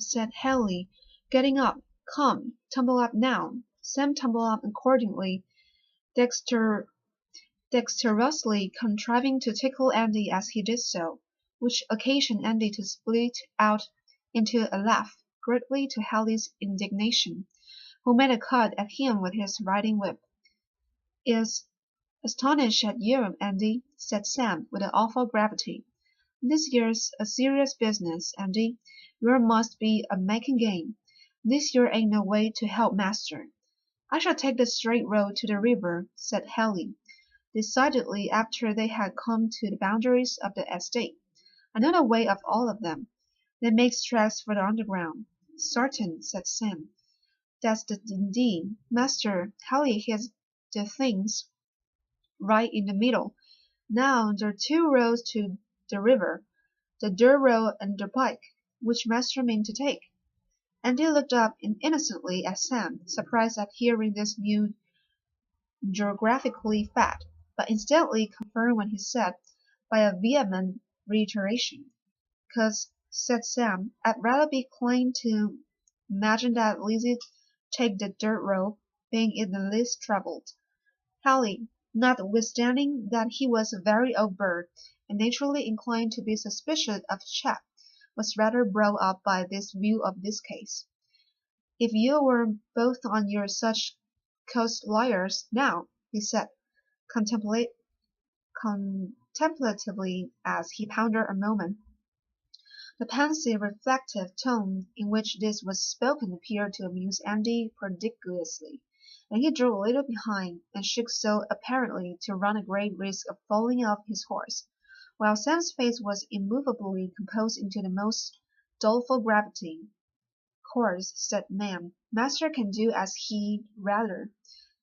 Sam, said Haley, getting up. Come, tumble up now. Sam tumbled up accordingly, dexter dexterously contriving to tickle Andy as he did so, which occasioned Andy to split out into a laugh, greatly to Haley's indignation, who made a cut at him with his riding whip. Is astonished at you, Andy, said Sam, with an awful gravity. This year's a serious business, Andy. Yours must be a making game. This year ain't no way to help master. I shall take the straight road to the river, said Haley, decidedly after they had come to the boundaries of the estate. I know the way of all of them. They make tracks for the underground. Certain, said Sam. That's the indeed. Master, Haley has the things right in the middle. Now there are two roads to the river, the dirt road and the pike. Which master mean to take? Andy looked up innocently at Sam, surprised at hearing this new geographically fact, but instantly confirmed when he said, by a vehement reiteration. "'Cause," said Sam, "I'd rather be inclined to imagine that Lizzie'd take the dirt road, being it the least troubled." Haley, notwithstanding that he was a very old bird, and naturally inclined to be suspicious of a chap, was rather brought up by this view of this case. "If you were both on your such coast liars now," he said, contemplatively as he pondered a moment. The pensive, reflective tone in which this was spoken appeared to amuse Andy prodigiously, and he drew a little behind, and shook so apparently to run a great risk of falling off his horse, while Sam's face was immovably composed into the most doleful gravity. "Course," said Ma'am, "master can do as he'd rather.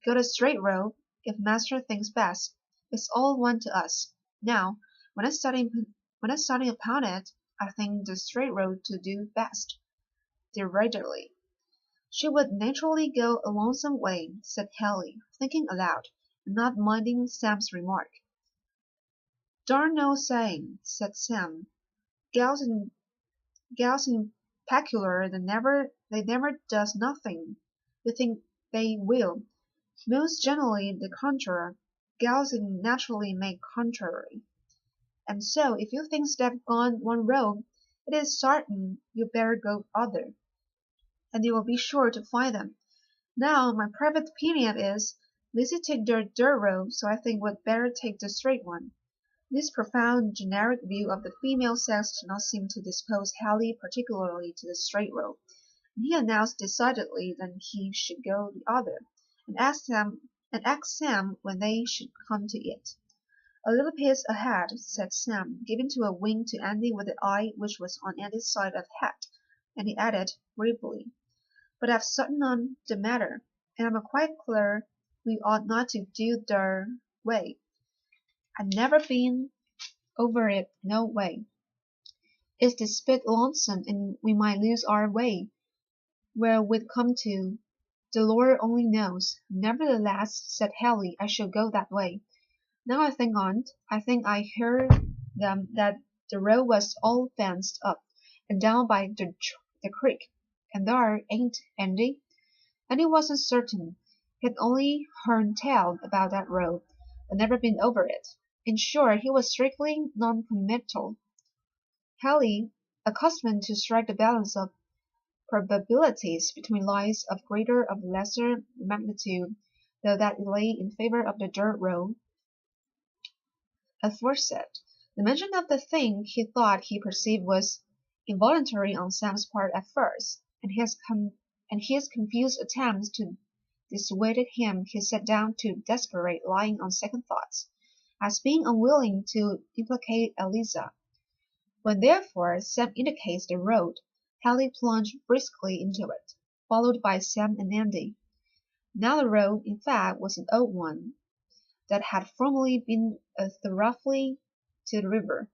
Go the straight road, if master thinks best. It's all one to us. Now, when I study upon it, I think the straight road to do best." Deridedly. "She would naturally go a lonesome way," said Haley, thinking aloud, and not minding Sam's remark. "Darn no saying," said Sam. "Gals in peculiar, they never does nothing you think they will. Most generally the contrary. Gals naturally make contrary. And so if you think they've gone one road, it is sartin you better go other, and you will be sure to find them. Now my private opinion is, Lizzie take the dirt road, so I think we'd better take the straight one." This profound generic view of the female sex did not seem to dispose Haley particularly to the straight road, and he announced decidedly that he should go the other, and asked Sam when they should come to it. "A little piece ahead," said Sam, giving to a wink to Andy with the eye which was on Andy's side of the hat, and he added, briefly, "But I've something on the matter, and I'm quite clear we ought not to do their way. I've never been over it no way. It's the spit lonesome, and we might lose our way. Where we'd come to, the Lord only knows." "Nevertheless," said Haley, "I shall go that way. Now I think on't, I think I heard them that the road was all fenced up, and down by the creek, and thar ain't Andy?" Andy wasn't certain. He had only heard tell about that road, but never been over it. In short, he was strictly non-committal. Haley, accustomed to strike the balance of probabilities between lines of greater or lesser magnitude, though that lay in favor of the dirt road, aforesaid, the mention of the thing he thought he perceived was involuntary on Sam's part at first, and his confused attempts to dissuade him he set down to desperate lying on second thoughts, as being unwilling to implicate Eliza. When therefore Sam indicates the road, Haley plunged briskly into it, followed by Sam and Andy. Now the road, in fact, was an old one, that had formerly been a thoroughfare to the river,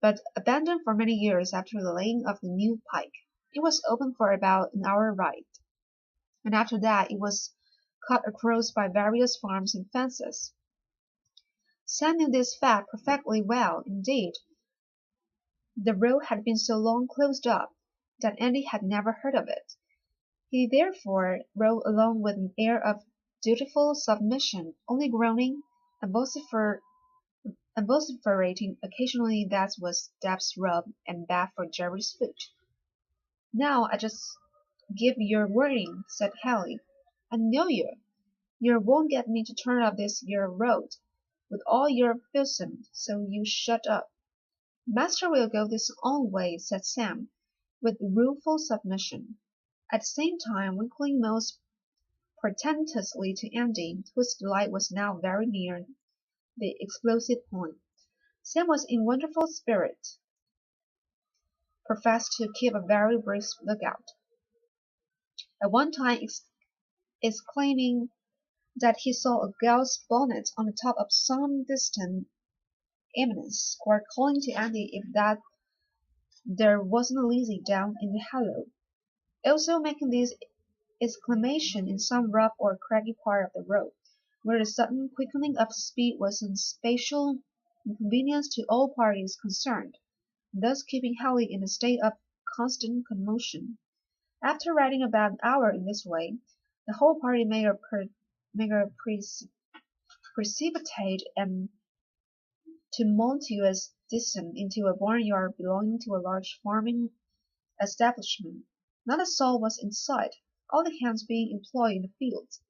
but abandoned for many years after the laying of the new pike. It was open for about an hour ride, and after that it was cut across by various farms and fences. Sam knew this fact perfectly well indeed. The road had been so long closed up, that Andy had never heard of it. He therefore rode along with an air of dutiful submission, only groaning and vociferating occasionally that was Deb's rub and bad for Jerry's foot. "Now I just give yer warning," said Hallie. "I know yer. Yer won't get me to turn up this yer road, with all yer fussing, so you shut up." "Master will go his own way," said Sam, with rueful submission, at the same time winking most portentously to Andy, whose delight was now very near the explosive point. Sam was in wonderful spirit, professed to keep a very brisk lookout, at one time exclaiming that he saw a gal's bonnet on the top of some distant eminence, or calling to Andy if that there wasn't a Lizzie down in the hollow, also making this exclamation in some rough or craggy part of the road, where the sudden quickening of speed was a spatial inconvenience to all parties concerned, thus keeping Hallie in a state of constant commotion. After riding about an hour in this way, the whole party made a precipitate and tumultuous descent into a barnyard belonging to a large farming establishment. Not a soul was in sight, all the hands being employed in the fields,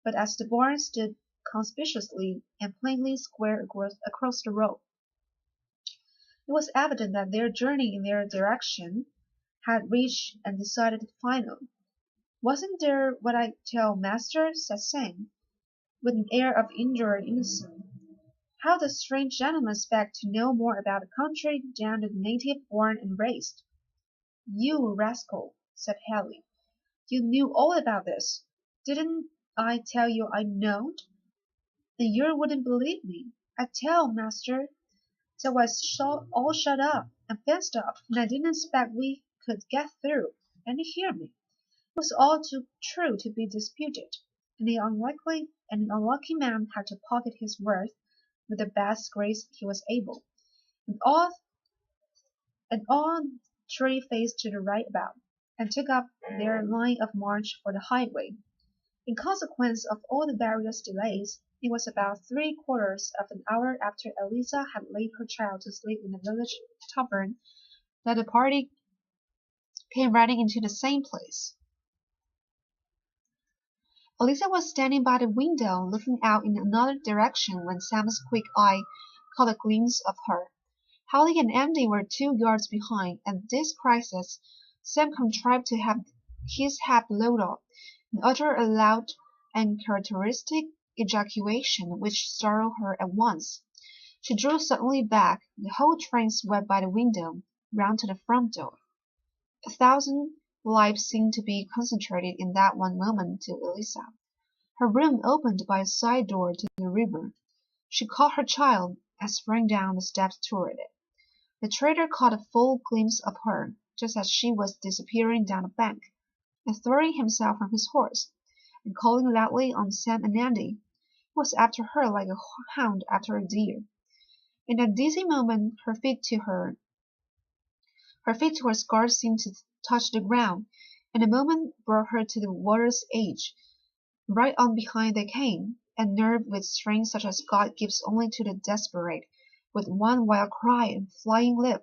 but as the barn stood conspicuously and plainly square across the road, it was evident that their journey in their direction had reached and decided final. "Wasn't there what I tell master?" said Sam, with an air of injured innocence. "How the strange gentleman expect to know more about the country than the native born and raised." "You rascal," said Hallie. "You knew all about this. Didn't I tell you I knowed? And you wouldn't believe me. I tell master, so I all shut up and fenced up, and I didn't expect we could get through. And you hear me. It was all too true to be disputed, and the unlucky man had to pocket his worth with the best grace he was able, and all three faced to the right about, and took up their line of march for the highway. In consequence of all the various delays, it was about 3/4 of an hour after Eliza had laid her child to sleep in the village tavern that the party came riding into the same place. Eliza was standing by the window looking out in another direction when Sam's quick eye caught a glimpse of her. Hallie and Andy were 2 yards behind. At this crisis, Sam contrived to have his hat blowed off, and uttered a loud and characteristic ejaculation which startled her at once. She drew suddenly back. The whole train swept by the window, round to the front door. 1,000 lives seemed to be concentrated in that one moment to Eliza. Her room opened by a side door to the river. She caught her child and sprang down the steps toward it. The trader caught a full glimpse of her, just as she was disappearing down the bank, and throwing himself from his horse, and calling loudly on Sam and Andy, he was after her like a hound after a deer. In that dizzy moment her feet to her scarce seemed to touch the ground, and the moment brought her to the water's edge. Right on behind they came, and nerved with strength such as God gives only to the desperate, with one wild cry and flying leap,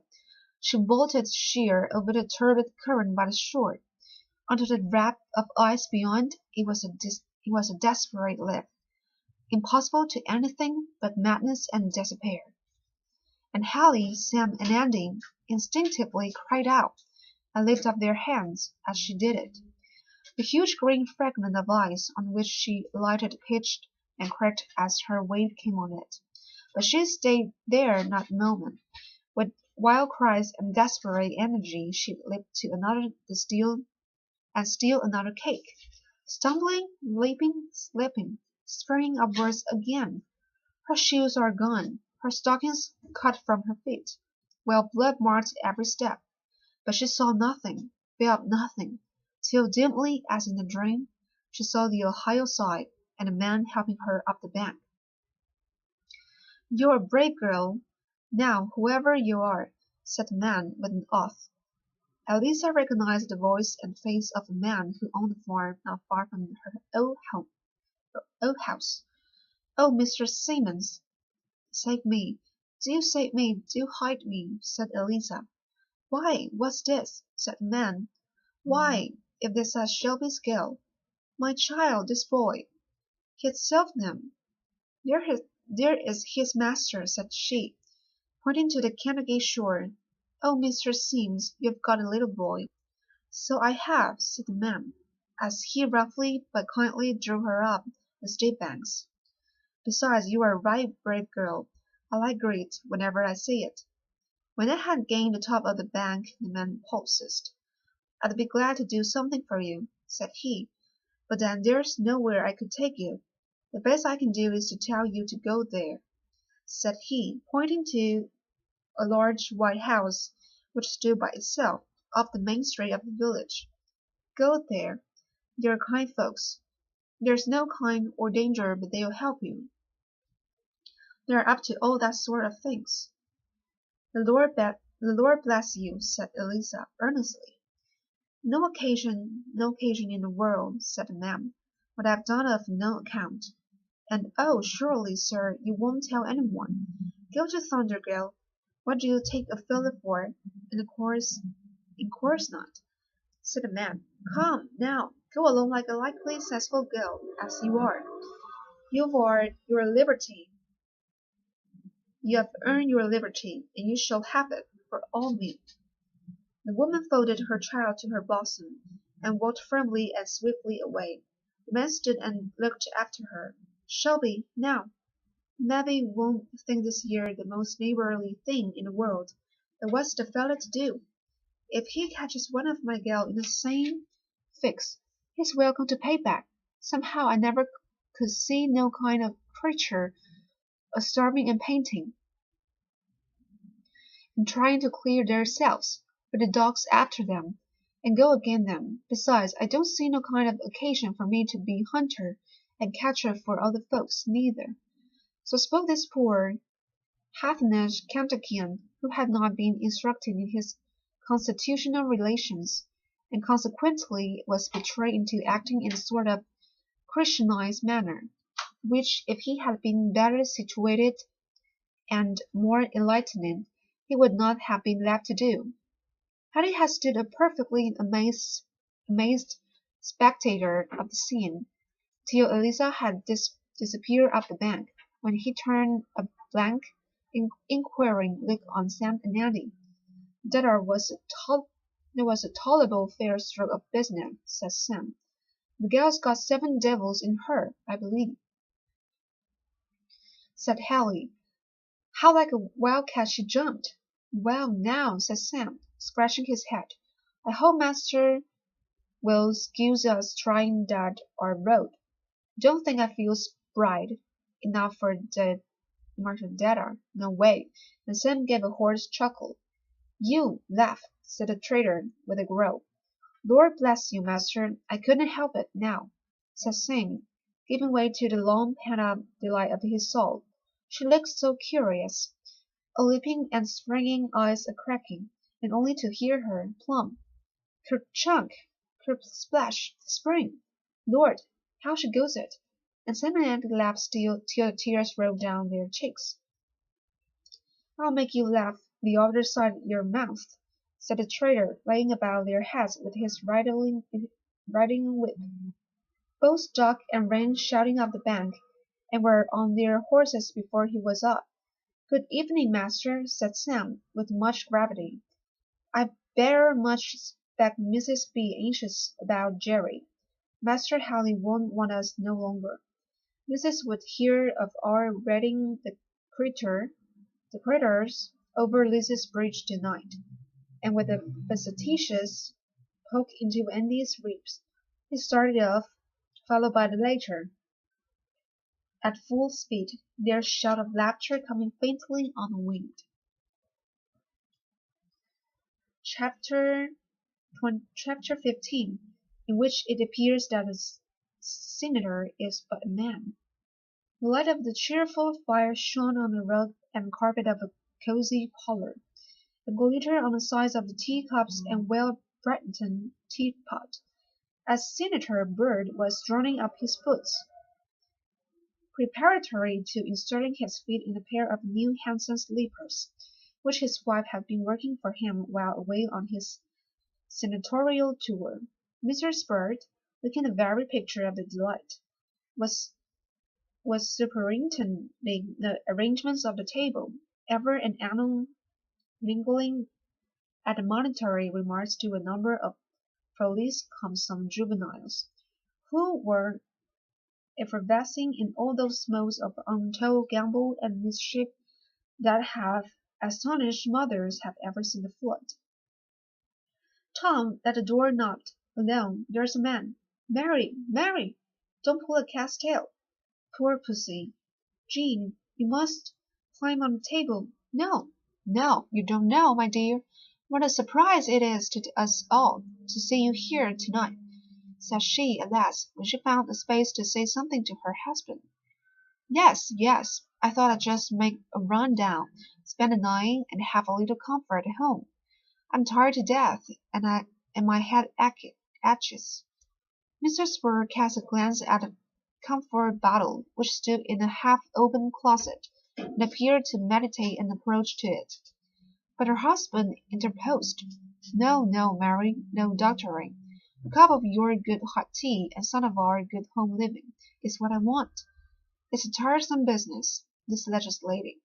she bolted sheer over the turbid current by the shore. Under the wrap of ice beyond, it was a desperate leap, impossible to anything but madness and despair. And Hallie, Sam, and Andy instinctively cried out, and lifted up their hands as she did it. The huge green fragment of ice on which she lighted pitched and cracked as her weight came on it, but she stayed there not a moment. With wild cries and desperate energy she leaped to steal another cake, stumbling, leaping, slipping, springing upwards again. Her shoes are gone, her stockings cut from her feet, while blood marked every step, but she saw nothing, felt nothing, till dimly, as in a dream, she saw the Ohio side, and a man helping her up the bank. "You're a brave girl, now, whoever you are," said the man with an oath. Elisa recognized the voice and face of a man who owned a farm not far from her old house. "Oh, Mr. Simmons, save me! Do save me! Do hide me!" said Elisa. "Why, what's this?" said the man. "Why, if this is Shelby's girl, my child, this boy, he'd serve them. There is his master," said she, pointing to the Kentucky shore. "Oh, Mr. Sims, you've got a little boy." "So I have," said the man, as he roughly but kindly drew her up the steep banks. "Besides, you are a right brave girl. I like grit whenever I see it." When they had gained the top of the bank, the man paused. "I'd be glad to do something for you," said he, "but then there's nowhere I could take you. The best I can do is to tell you to go there," said he, pointing to a large white house which stood by itself off the main street of the village. "Go there. They're kind folks. There's no kind or danger but they'll help you. They're up to all that sort of things." The Lord bless you," said Elisa earnestly. No occasion in the world," said the man, "what I've done of no account. And oh, surely, sir, you won't tell anyone. Go to thunder, girl. What do you take a fellow for? In course not," said the man. "Come, now, go along like a likely, sensible girl, as you are. You've earned your liberty. You have earned your liberty, and you shall have it, for all me." The woman folded her child to her bosom, and walked firmly and swiftly away. The man stood and looked after her. "Shelby, now, maybe won't think this here the most neighborly thing in the world, but what's the fellow to do? If he catches one of my gal in the same fix, he's welcome to pay back. Somehow I never could see no kind of creature a starving and painting, and trying to clear theirselves, with the dogs after them, and go agin them. Besides, I don't see no kind of occasion for me to be hunter and catcher for other folks, neither." So spoke this poor heathenish Kentuckian, who had not been instructed in his constitutional relations, and consequently was betrayed into acting in a sort of Christianized manner, which, if he had been better situated and more enlightened, he would not have been left to do. Hetty had stood a perfectly amazed spectator of the scene, till Elisa had disappeared up the bank, when he turned a blank, inquiring look on Sam and Nanny. "That was a tolerable fair stroke of business," said Sam. "The gal's got 7 devils in her, I believe," said Hallie. "How like a wildcat she jumped!" "Well, now," said Sam, scratching his head, "I hope Master will excuse us trying that our road. Don't think I feel spry enough for the Martindetta, no way," and Sam gave a hoarse chuckle. "You laugh," said the trader, with a growl. "Lord bless you, master, I couldn't help it, now," said Sam, giving way to the long pent-up delight of his soul. "She looked so curious, a leaping and springing, eyes a cracking, and only to hear her, plump, ker-chunk, ker-splash, spring! Lord, how she goes it!" And Sam and Andy laughed till the tears rolled down their cheeks. "I'll make you laugh the other side of your mouth," said the trader, laying about their heads with his riding whip. Both ducked and ran shouting up the bank, and were on their horses before he was up. "Good evening, master," said Sam, with much gravity. "I very much expect Mrs. B. anxious about Jerry. Master Hallie won't want us no longer. Missus would hear of our reading the critters over Lizzie's bridge tonight." And with a facetious poke into Andy's ribs, he started off, followed by the latter, at full speed, their shout of laughter coming faintly on the wind. Chapter 15, in which it appears that the senator is but a man. The light of the cheerful fire shone on the rug and carpet of a cosy parlor, the glitter on the sides of the teacups and well-brightened teapot, as Senator Byrd was drawing up his boots, preparatory to inserting his feet in a pair of new handsome slippers, which his wife had been working for him while away on his senatorial tour. Mr. Byrd, looking the very picture of the delight, was superintending the arrangements of the table, ever and anon mingling admonitory remarks to a number of prolix come juveniles, who were effervescing in all those modes of untold gambol and mischief that have astonished mothers have ever seen the flood. Tom, at the door, knocked. Alone, there's a man. Mary, Mary, don't pull a cat's tail. Poor pussy. Jean, you must climb on the table. No, no, you don't know, my dear, what a surprise it is to us all to see you here tonight, said she at last, when she found a space to say something to her husband. Yes, yes, I thought I'd just make a run down, spend the night, and have a little comfort at home. I'm tired to death, and my head aches. Mr. Spurr cast a glance at the comfort bottle, which stood in a half-open closet, and appeared to meditate an approach to it. But her husband interposed. No, no, Mary, no doctoring. A cup of your good hot tea and some of our good home living is what I want. It's a tiresome business, this legislating.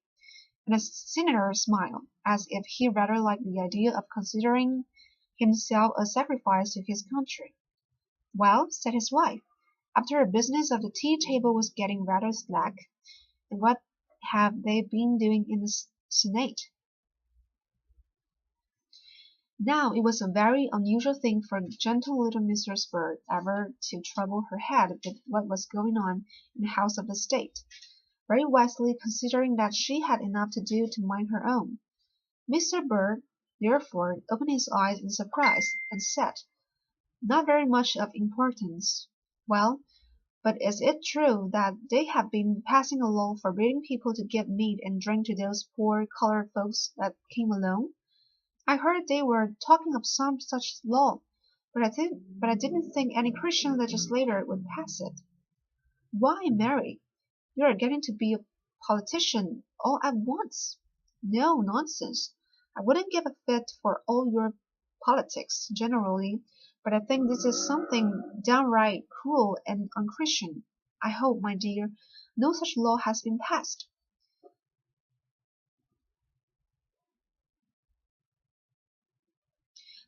And the senator smiled, as if he rather liked the idea of considering himself a sacrifice to his country. Well, said his wife, after the business of the tea-table was getting rather slack, and what have they been doing in the Senate? Now it was a very unusual thing for gentle little Mrs. Bird ever to trouble her head with what was going on in the House of the State, very wisely considering that she had enough to do to mind her own. Mr. Bird, therefore, opened his eyes in surprise, and said, Not very much of importance. Well, but is it true that they have been passing a law forbidding people to give meat and drink to those poor colored folks that came along? I heard they were talking of some such law, but I didn't think any Christian legislator would pass it. Why, Mary, you are getting to be a politician all at once. No, nonsense. I wouldn't give a fig for all your politics generally, but I think this is something downright cruel and unchristian. I hope, my dear, no such law has been passed.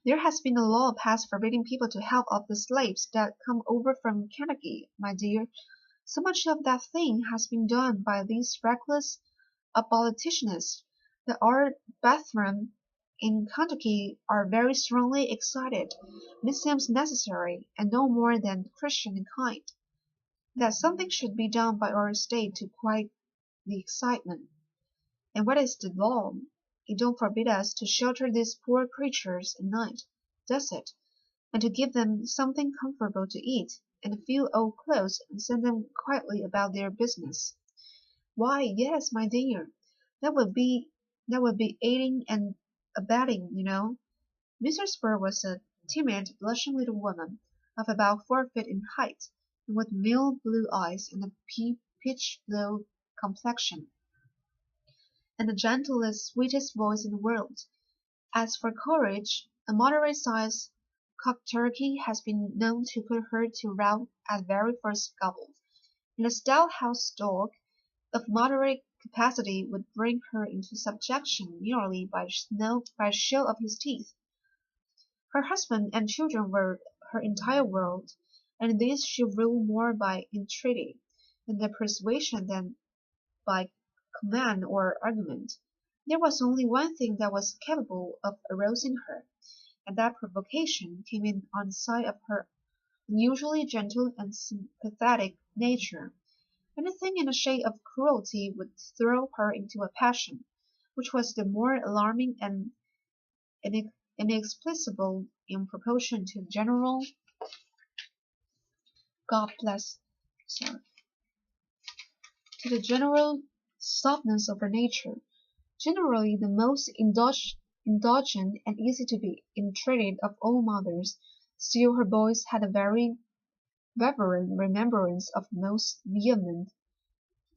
There has been a law passed forbidding people to help out the slaves that come over from Kentucky, my dear. So much of that thing has been done by these reckless abolitionists that our brethren in Kentucky are very strongly excited, and it seems necessary, and no more than Christian and kind, that something should be done by our state to quiet the excitement. And what is the law? It don't forbid us to shelter these poor creatures at night, does it? And to give them something comfortable to eat, and a few old clothes, and send them quietly about their business. Why, yes, my dear, that would be aiding and abetting, you know. Mrs. Spurr was a timid, blushing little woman, of about 4 feet in height, and with mild blue eyes and a peach-blow complexion, and the gentlest, sweetest voice in the world. As for courage, a moderate-sized cock turkey has been known to put her to rout at very first gobble, and a stout house dog of moderate capacity would bring her into subjection merely by a show of his teeth. Her husband and children were her entire world, and these she ruled more by entreaty and the persuasion than by command or argument. There was only one thing that was capable of arousing her, and that provocation came in on the side of her unusually gentle and sympathetic nature. Anything in the shade of cruelty would throw her into a passion, which was the more alarming and inexplicable in proportion to the general God bless sorry, to the general softness of her nature, generally the most indulgent and easy to be entreated of all mothers, still her boys had a very reverent remembrance of most vehement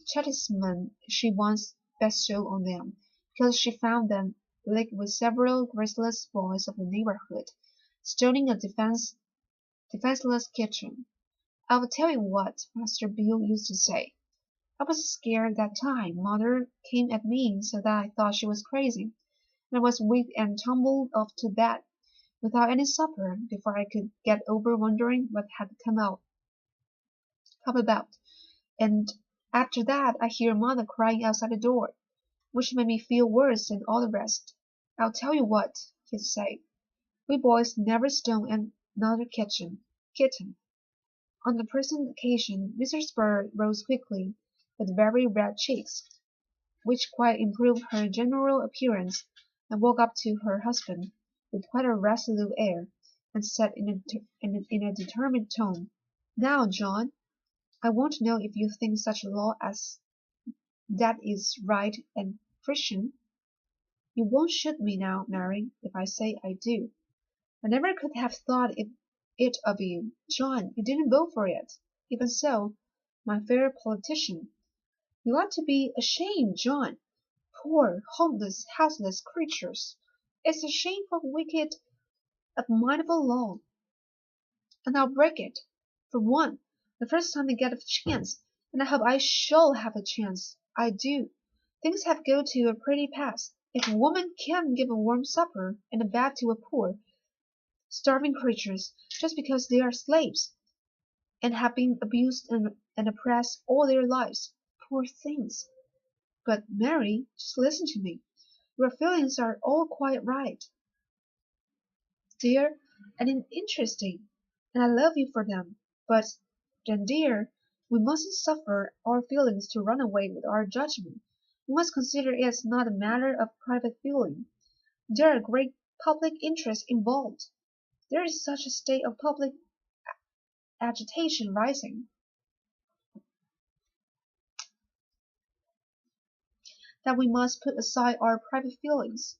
chastisement she once bestowed on them, because she found them, licked with several graceless boys of the neighborhood, stoning a defenseless kitchen. "I'll tell you what," Master Bill used to say. "I was scared that time Mother came at me so that I thought she was crazy, and I was weak and tumbled off to bed without any supper before I could get over wondering what had come about. And after that I hear Mother crying outside the door, which made me feel worse than all the rest. I'll tell you what," he'd say, "we boys never stone another kitten." On the present occasion Mrs. Bird rose quickly, with very red cheeks, which quite improved her general appearance, and walked up to her husband with quite a resolute air, and said in a determined tone, "Now, John, I want to know if you think such a law as that is right and Christian. You won't shoot me now, Mary, if I say I do. I never could have thought it of you, John. You didn't vote for it. Even so, my fair politician, you ought to be ashamed, John. Poor, homeless, houseless creatures. It's a shameful, wicked, abominable law, and I'll break it, for one, the first time I get a chance, and I hope I shall have a chance. I do. Things have got to a pretty pass. If a woman can't give a warm supper and a bed to a poor, starving creatures just because they are slaves, and have been abused and oppressed all their lives, poor things. But, Mary, just listen to me. Your feelings are all quite right, dear, and interesting, and I love you for them. But, then, dear, we mustn't suffer our feelings to run away with our judgment. We must consider it's not a matter of private feeling. There are great public interests involved. There is such a state of public agitation rising, that we must put aside our private feelings.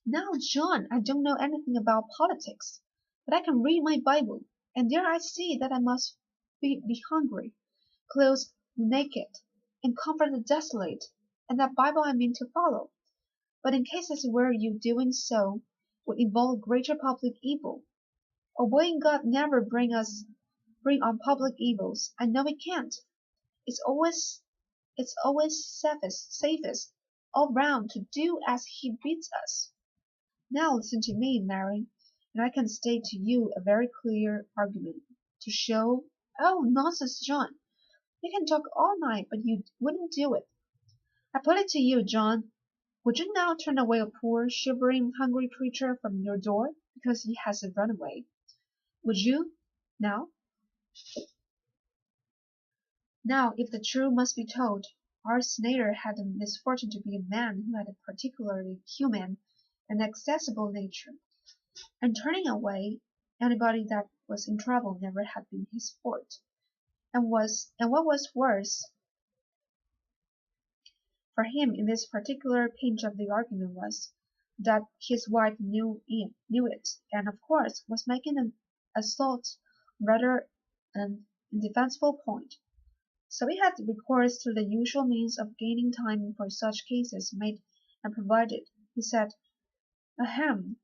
Now, John, I don't know anything about politics, but I can read my Bible, and there I see that I must be hungry, clothe the naked, and comfort the desolate, and that Bible I mean to follow. But in cases where you doing so would involve greater public evil, obeying God never bring on public evils. I know it can't. It's always safest all round to do as He bids us. Now listen to me, Mary, and I can state to you a very clear argument to show. Oh, nonsense, John! You can talk all night, but you wouldn't do it. I put it to you, John. Would you now turn away a poor, shivering, hungry creature from your door because he has run away? Would you? Now? Now, if the truth must be told, our Snyder had the misfortune to be a man who had a particularly human and accessible nature, and turning away anybody that was in trouble never had been his forte. And what was worse for him in this particular pinch of the argument was, that his wife knew it, and of course was making an assault rather an indefensible point. So he had recourse to the usual means of gaining time for such cases made and provided. He said, "Ahem,"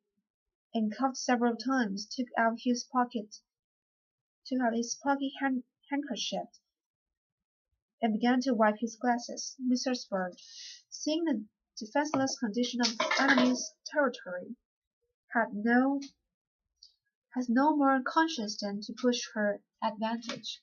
and coughed several times, took out his pocket handkerchief, and began to wipe his glasses. Mrs. Bird, seeing the defenseless condition of the enemy's territory, has no more conscience than to push her advantage.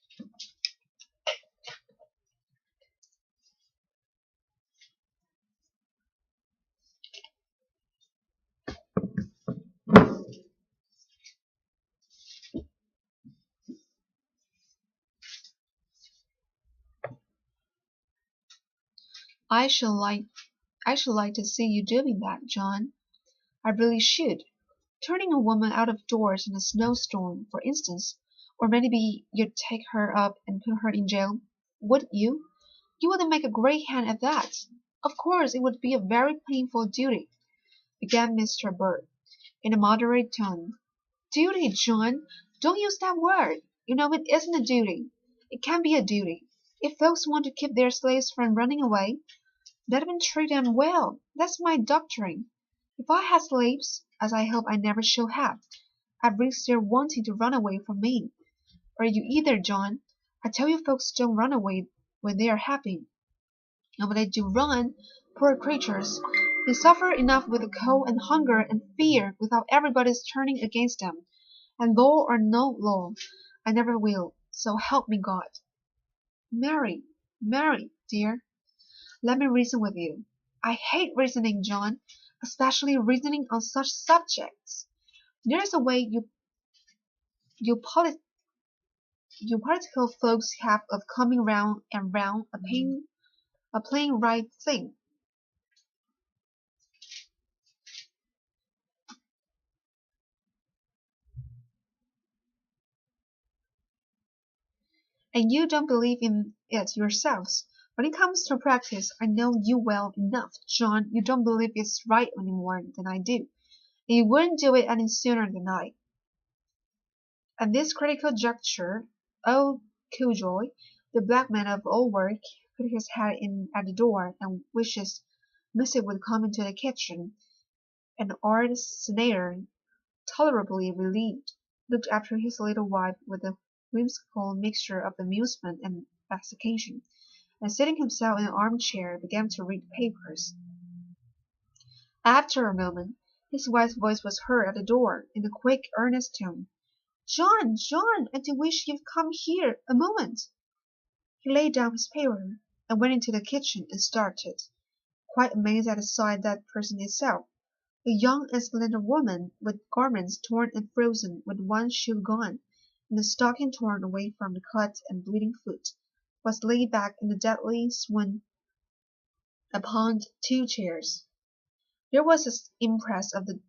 I should like to see you doing that, John. I really should. Turning a woman out of doors in a snowstorm, for instance, or maybe you'd take her up and put her in jail. Wouldn't you? You wouldn't make a great hand at that. Of course it would be a very painful duty, began Mr. Bird, in a moderate tone. Duty, John! Don't use that word. You know it isn't a duty. It can't be a duty. If folks want to keep their slaves from running away, let them treat them well. That's my doctrine. If I had slaves, as I hope I never shall have, I'd risk their wanting to run away from me. Or you either, John. I tell you folks don't run away when they are happy. And when they do run, poor creatures, they suffer enough with the cold and hunger and fear without everybody's turning against them. And law or no law, I never will. So help me God. Mary, dear, let me reason with you. I hate reasoning, John, especially reasoning on such subjects. There's a way you political folks have of coming round and round a plain right thing. And you don't believe in it yourselves. When it comes to practice, I know you well enough, John. You don't believe it's right any more than I do, and you wouldn't do it any sooner than I. At this critical juncture, old Killjoy, the black man of all work, put his head in at the door and wishes Missy would come into the kitchen. And old Senator, tolerably relieved, looked after his little wife with a whimsical mixture of amusement and vexation, and seating himself in an armchair, began to read the papers. After a moment, his wife's voice was heard at the door, in a quick, earnest tone. John, I do wish you'd come here a moment. He laid down his paper, and went into the kitchen and started, quite amazed at the sight that person itself. A young and slender woman, with garments torn and frozen, with one shoe gone, and a stocking torn away from the cut and bleeding foot, was laid back in a deadly swoon upon 2 chairs. There was an impress of the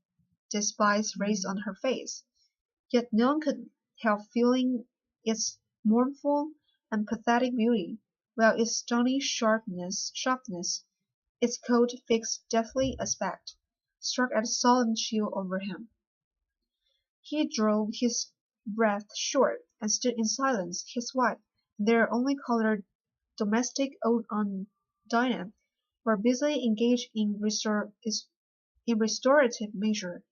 despise raised on her face, yet no one could help feeling its mournful and pathetic beauty, while its stony sharpness, its cold, fixed, deathly aspect, struck a solemn chill over him. He drew his breath short, and stood in silence. His wife, and their only colored domestic, old Aunt Dinah, were busily engaged in restorative measure,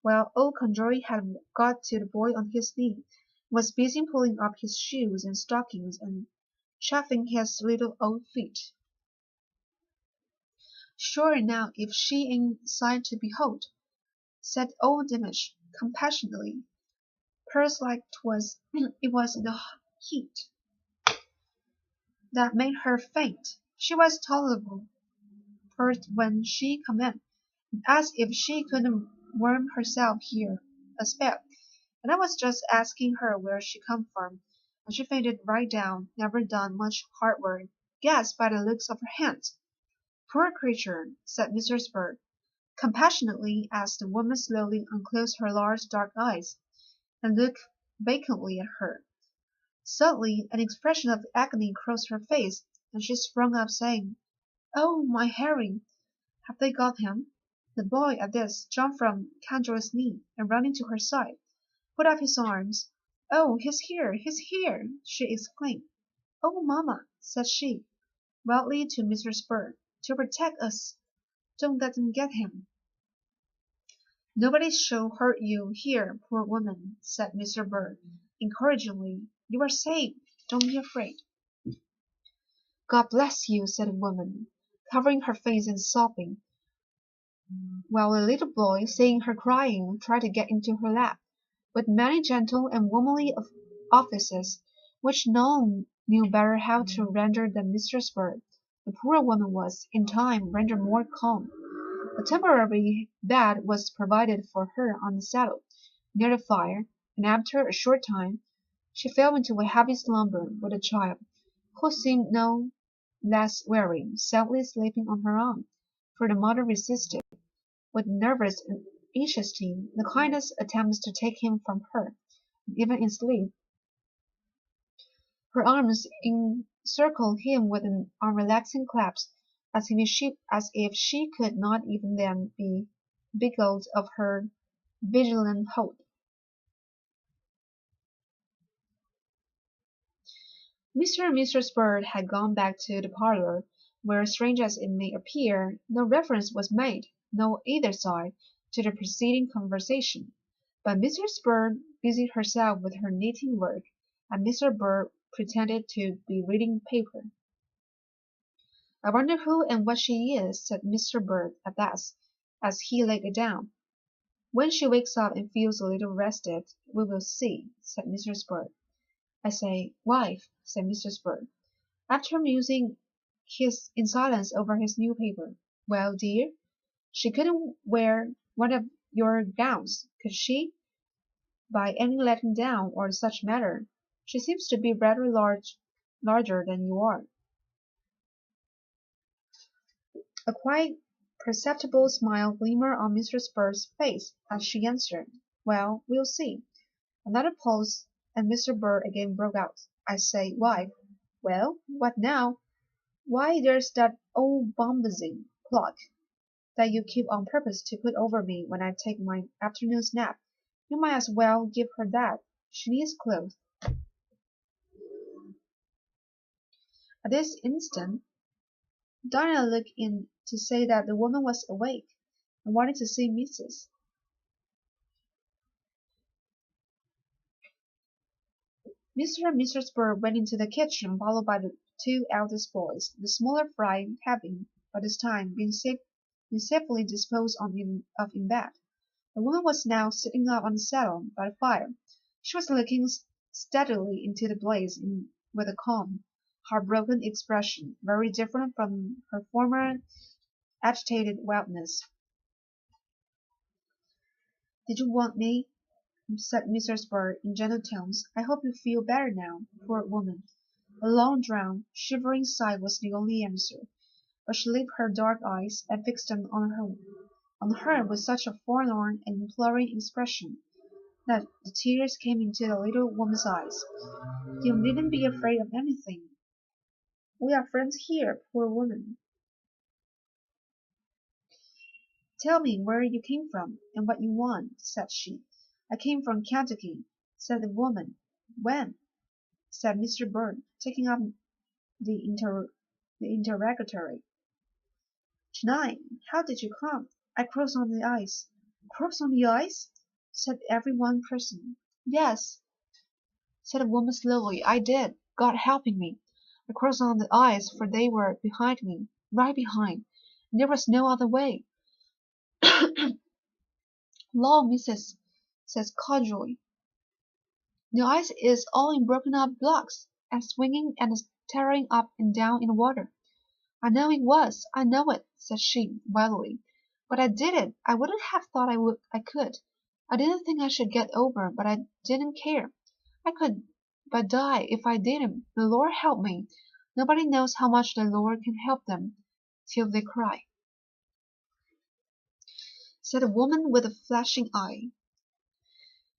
while old Conjoy had got to the boy on his knee, and was busy pulling up his shoes and stockings and chafing his little old feet. Sure now, if she ain't sight to behold, said old Dimmich, compassionately. Hers like it was the heat that made her faint. She was tolerable pert when she come in, and asked if she couldn't warm herself here a spell, and I was just asking her where she come from, and she fainted right down, never done much hard work, guess by the looks of her hands. Poor creature, said Mrs. Bird, compassionately, as the woman slowly unclosed her large dark eyes, and looked vacantly at her. Suddenly an expression of agony crossed her face, and she sprung up, saying, Oh, my Harry, have they got him? The boy, at this, jumped from Conjoy's knee, and running to her side, put up his arms. Oh, he's here, she exclaimed. Oh, mamma, said she, wildly to Mrs. Bird, to protect us. Don't let them get him. Nobody shall hurt you here, poor woman, said Mr. Bird, encouragingly. You are safe. Don't be afraid. God bless you, said the woman, covering her face and sobbing, while the little boy, seeing her crying, tried to get into her lap, with many gentle and womanly offices, which none knew better how to render than Mistress Bird. The poor woman was, in time, rendered more calm. A temporary bed was provided for her on the saddle, near the fire, and after a short time, she fell into a heavy slumber with the child, who seemed no less weary, soundly sleeping on her arm, for the mother resisted, with nervous anxiety, the kindest attempts to take him from her, and even in sleep. Her arms encircled him with an unrelaxing clasp, as if she could not even then be beguiled of her vigilant hope. Mr. and Mrs. Bird had gone back to the parlour, where, strange as it may appear, no reference was made, on either side, to the preceding conversation. But Mrs. Bird busied herself with her knitting work, and Mr. Bird pretended to be reading the paper. "I wonder who and what she is," said Mr. Bird at last, as he laid it down. "When she wakes up and feels a little rested, we will see," said Mrs. Bird. "I say, wife," said Mrs. Bird, after musing in silence over his new paper. "Well, dear, she couldn't wear one of your gowns, could she, by any letting down or such matter? She seems to be rather larger than you are." A quite perceptible smile glimmered on Mrs. Bird's face as she answered, "Well, we'll see." Another pause, and Mr. Bird again broke out, "I say, wife." "Well, what now?" "Why, there's that old bombazine cloak that you keep on purpose to put over me when I take my afternoon's nap. You might as well give her that. She needs clothes." At this instant Dinah looked in to say that the woman was awake, and wanted to see Mrs. Mr. and Mrs. Bird went into the kitchen, followed by the two eldest boys, the smaller Fry having, by this time, been safely disposed of in bed. The woman was now sitting up on the settle by the fire. She was looking steadily into the blaze with a calm, heartbroken expression, very different from her former agitated wildness. "Did you want me?" said Mrs. Bird in gentle tones. "I hope you feel better now, poor woman." A long-drawn, shivering sigh was the only answer, but she lifted her dark eyes and fixed them on her with such a forlorn and imploring expression that the tears came into the little woman's eyes. "You needn't be afraid of anything. We are friends here, poor woman." "Tell me where you came from, and what you want," said she. "I came from Kentucky," said the woman. "When?" said Mr. Bird, taking up the interrogatory. "Tonight. How did you come?" "I crossed on the ice." "Crossed on the ice?" said every one present. "Yes," said the woman slowly, "I did, God helping me. I crossed on the ice, for they were behind me, right behind, and there was no other way." "Law, missus," says Cudgelly, "the ice is all in broken up blocks, and swinging and tearing up and down in the water." "I know it was, I know it," said she, wildly, "but I did it. I wouldn't have thought I could. I didn't think I should get over, but I didn't care. I could but die if I didn't. The Lord help me. Nobody knows how much the Lord can help them, till they cry," said the woman with a flashing eye.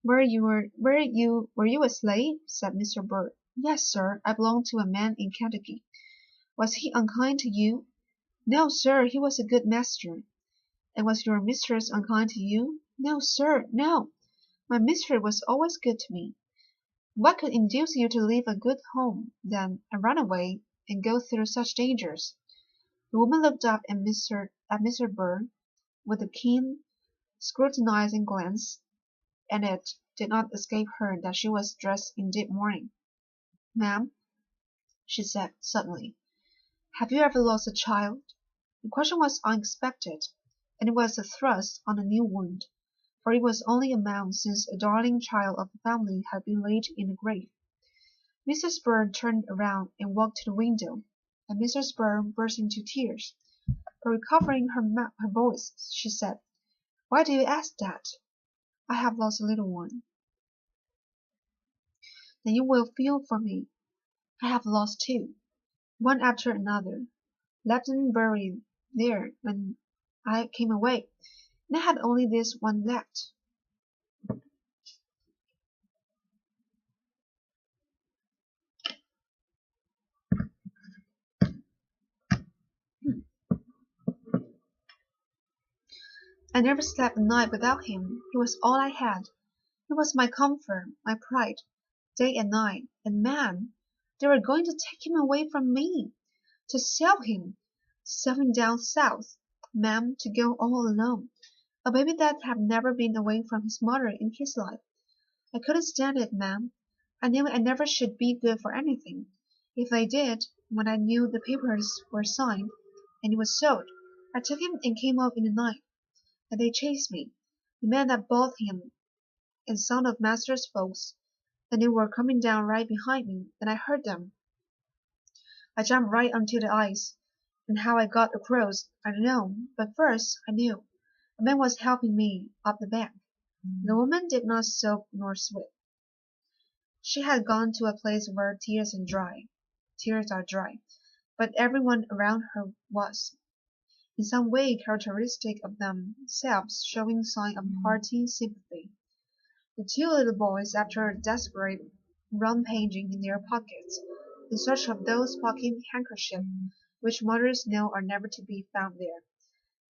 Were you a slave?" said Mr. Bird. "Yes, sir. I belonged to a man in Kentucky." "Was he unkind to you?" "No, sir. He was a good master." "And was your mistress unkind to you?" "No, sir, no. My mistress was always good to me." "What could induce you to leave a good home, then, and run away, and go through such dangers?" The woman looked up at Mr. Bird with a keen, scrutinizing glance, and it did not escape her that she was dressed in deep mourning. "Ma'am," she said suddenly, "have you ever lost a child?" The question was unexpected, and it was a thrust on a new wound, for it was only a month since a darling child of the family had been laid in the grave. Mrs. Bird turned around and walked to the window, and Mrs. Bird burst into tears. But recovering her voice, she said, "Why do you ask that? I have lost a little one." "Then you will feel for me. I have lost two, one after another, left and buried there when I came away, and I had only this one left." I never slept a night without him. He was all I had. He was my comfort, my pride, day and night. And man, they were going to take him away from me, to sell him down south, ma'am, to go all alone. A baby that had never been away from his mother in his life. I couldn't stand it, ma'am. I knew I never should be good for anything. If I did, when I knew the papers were signed, and he was sold, I took him and came up in the night, and they chased me. The men that bought him, and some of master's folks, and they were coming down right behind me, and I heard them. I jumped right onto the ice, and how I got across, I don't know, but first I knew. A man was helping me up the bank. The woman did not soap nor sweep. She had gone to a place where tears are dry, but everyone around her was, in some way characteristic of themselves, showing sign of hearty sympathy. The two little boys, after a desperate rummaging in their pockets, in search of those pocket handkerchiefs which mothers know are never to be found there,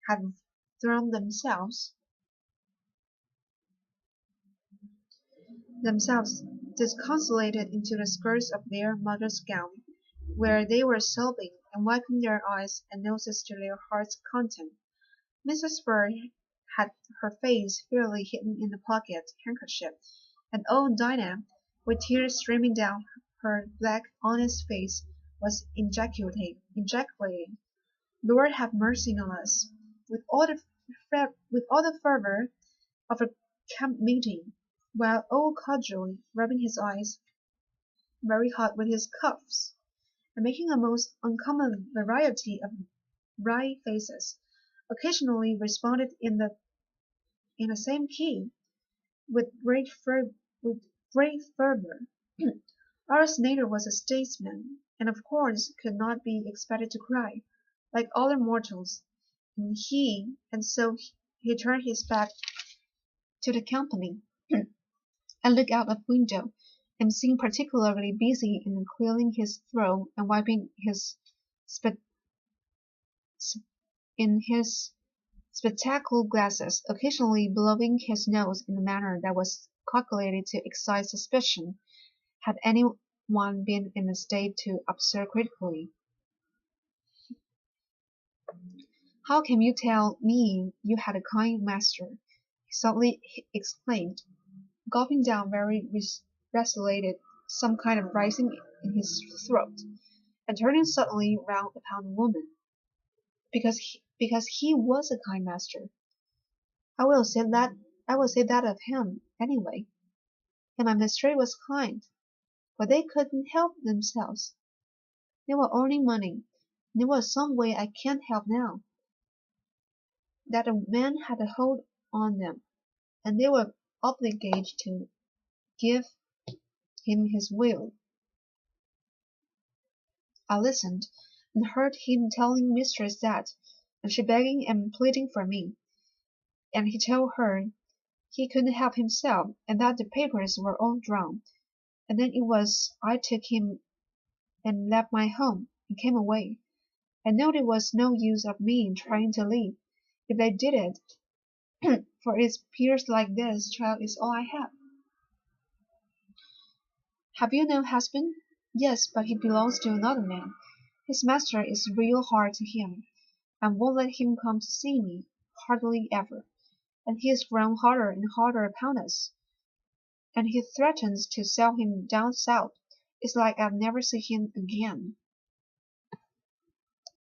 had thrown themselves disconsolated into the skirts of their mother's gown, where they were sobbing and wiping their eyes and noses to their hearts' content. Mrs. Bird had her face fairly hidden in the pocket handkerchief, and old Dinah, with tears streaming down her black, honest face, was ejaculating, "Lord have mercy on us!" with all the fervor of a camp meeting, while old Cudgel, rubbing his eyes very hot with his cuffs, and making a most uncommon variety of wry faces, occasionally responded in the same key, with great fervor. Our senator was a statesman, and of course could not be expected to cry, like other mortals, and so he turned his back to the company, and looked out of window, and seemed particularly busy in clearing his throat and wiping his spectacle glasses, occasionally blowing his nose in a manner that was calculated to excite suspicion, had any one been in a state to observe critically. "How can you tell me you had a kind master?" he suddenly exclaimed, gulping down very resolute some kind of rising in his throat, and turning suddenly round upon the woman. Because he was a kind master. I will say that of him, anyway. And my mistress was kind, but they couldn't help themselves. They were earning money, and there was some way I can't help now, that a man had a hold on them, and they were obligated to give him his will. I listened, and heard him telling mistress that, and she begging and pleading for me, and he told her he couldn't help himself, and that the papers were all drawn, and then it was I took him and left my home, and came away. I know there was no use of me trying to leave, if they did it, for it appears like this child is all I have. Have you no husband? Yes, but he belongs to another man. His master is real hard to him, and won't let him come to see me, hardly ever. And he has grown harder and harder upon us. And he threatens to sell him down south. It's like I'll never see him again.